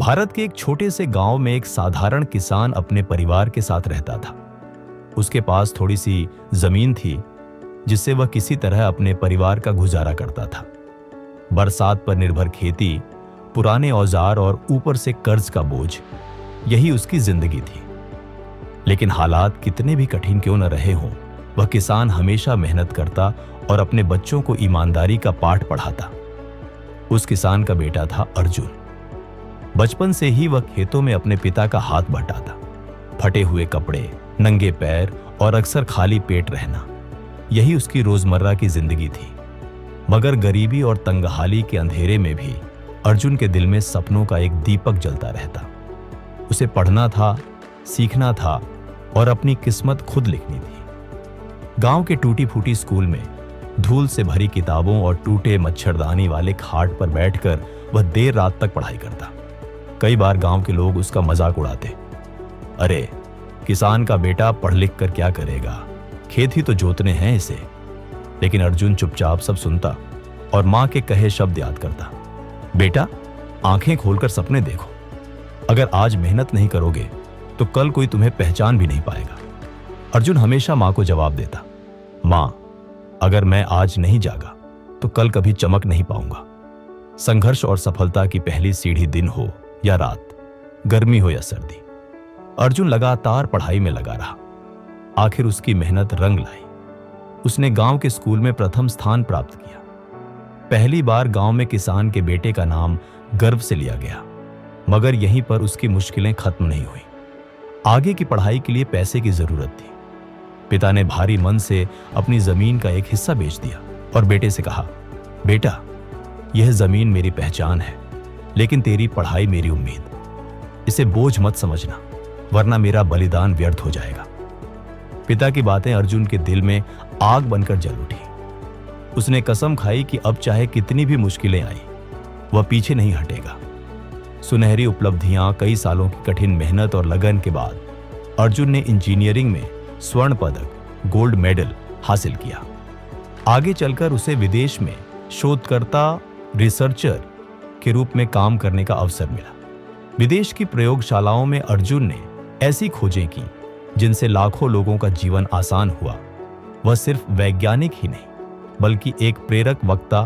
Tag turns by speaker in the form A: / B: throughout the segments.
A: भारत के एक छोटे से गांव में एक साधारण किसान अपने परिवार के साथ रहता था। उसके पास थोड़ी सी जमीन थी जिससे वह किसी तरह अपने परिवार का गुजारा करता था। बरसात पर निर्भर खेती, पुराने औजार और ऊपर से कर्ज का बोझ, यही उसकी जिंदगी थी। लेकिन हालात कितने भी कठिन क्यों न रहे हों, वह किसान हमेशा मेहनत करता और अपने बच्चों को ईमानदारी का पाठ पढ़ाता। उस किसान का बेटा था अर्जुन। बचपन से ही वह खेतों में अपने पिता का हाथ बटाता। फटे हुए कपड़े, नंगे पैर और अक्सर खाली पेट रहना, यही उसकी रोजमर्रा की जिंदगी थी। मगर गरीबी और तंगहाली के अंधेरे में भी अर्जुन के दिल में सपनों का एक दीपक जलता रहता। उसे पढ़ना था, सीखना था और अपनी किस्मत खुद लिखनी थी। गांव के टूटी फूटी स्कूल में धूल से भरी किताबों और टूटे मच्छरदानी वाले खाट पर बैठकर वह देर रात तक पढ़ाई करता। कई बार गांव के लोग उसका मजाक उड़ाते, अरे किसान का बेटा पढ़ लिख कर क्या करेगा, खेत ही तो जोतने हैं इसे। लेकिन अर्जुन चुपचाप सब सुनता और मां के कहे शब्द याद करता, बेटा आंखें खोलकर सपने देखो, अगर आज मेहनत नहीं करोगे तो कल कोई तुम्हें पहचान भी नहीं पाएगा। अर्जुन हमेशा मां को जवाब देता, मां अगर मैं आज नहीं जागा तो कल कभी चमक नहीं पाऊंगा। संघर्ष और सफलता की पहली सीढ़ी दिन हो या रात, गर्मी हो या सर्दी, अर्जुन लगातार पढ़ाई में लगा रहा। आखिर उसकी मेहनत रंग लाई। उसने गांव के स्कूल में प्रथम स्थान प्राप्त किया। पहली बार गांव में किसान के बेटे का नाम गर्व से लिया गया। मगर यहीं पर उसकी मुश्किलें खत्म नहीं हुई। आगे की पढ़ाई के लिए पैसे की जरूरत थी। पिता ने भारी मन से अपनी जमीन का एक हिस्सा बेच दिया और बेटे से कहा, बेटा यह जमीन मेरी पहचान है, लेकिन तेरी पढ़ाई मेरी उम्मीद। इसे बोझ मत समझना, वरना मेरा बलिदान व्यर्थ हो जाएगा। पिता की बातें अर्जुन के दिल में आग बनकर जल उठी। उसने कसम खाई कि अब चाहे कितनी भी मुश्किलें आई, वह पीछे नहीं हटेगा। सुनहरी उपलब्धियां, कई सालों की कठिन मेहनत और लगन के बाद अर्जुन ने इंजीनियरिंग में स्वर्ण पदक, गोल्ड मेडल हासिल किया। आगे चलकर उसे विदेश में शोधकर्ता, रिसर्चर के रूप में काम करने का अवसर मिला। विदेश की प्रयोगशालाओं में अर्जुन ने ऐसी खोजें की जिनसे लाखों लोगों का जीवन आसान हुआ। वह सिर्फ वैज्ञानिक ही नहीं, बल्कि एक प्रेरक वक्ता,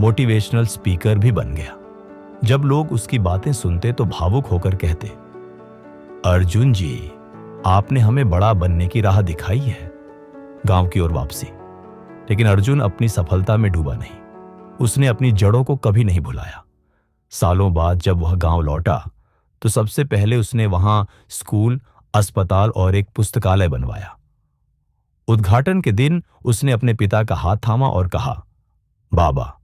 A: मोटिवेशनल स्पीकर भी बन गया। जब लोग उसकी बातें सुनते तो भावुक होकर कहते, अर्जुन जी आपने हमें बड़ा बनने की राह दिखाई है। गांव की ओर वापसी। लेकिन अर्जुन अपनी सफलता में डूबा नहीं। उसने अपनी जड़ों को कभी नहीं भुलाया। सालों बाद जब वह गांव लौटा तो सबसे पहले उसने वहां स्कूल, अस्पताल और एक पुस्तकालय बनवाया। उद्घाटन के दिन उसने अपने पिता का हाथ थामा और कहा, बाबा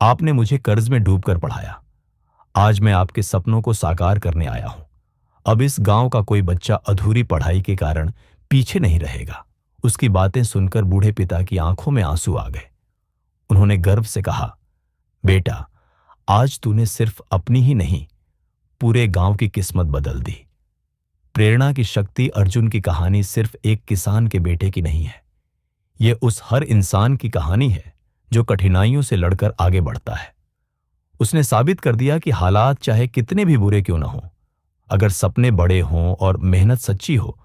A: आपने मुझे कर्ज में डूबकर पढ़ाया, आज मैं आपके सपनों को साकार करने आया हूं। अब इस गांव का कोई बच्चा अधूरी पढ़ाई के कारण पीछे नहीं रहेगा। उसकी बातें सुनकर बूढ़े पिता की आंखों में आंसू आ गए। उन्होंने गर्व से कहा, बेटा आज तूने सिर्फ अपनी ही नहीं, पूरे गांव की किस्मत बदल दी। प्रेरणा की शक्ति अर्जुन की कहानी सिर्फ एक किसान के बेटे की नहीं है। यह उस हर इंसान की कहानी है जो कठिनाइयों से लड़कर आगे बढ़ता है। उसने साबित कर दिया कि हालात चाहे कितने भी बुरे क्यों न हों, अगर सपने बड़े हों और मेहनत सच्ची हो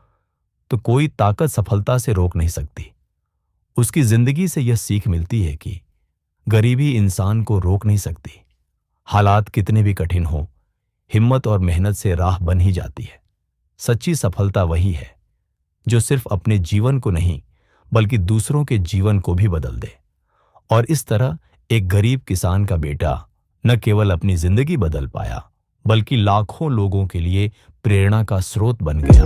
A: तो कोई ताकत सफलता से रोक नहीं सकती। उसकी जिंदगी से यह सीख मिलती है कि गरीबी इंसान को रोक नहीं सकती। हालात कितने भी कठिन हों, हिम्मत और मेहनत से राह बन ही जाती है। सच्ची सफलता वही है जो सिर्फ अपने जीवन को नहीं बल्कि दूसरों के जीवन को भी बदल दे। और इस तरह एक गरीब किसान का बेटा न केवल अपनी जिंदगी बदल पाया, बल्कि लाखों लोगों के लिए प्रेरणा का स्रोत बन गया।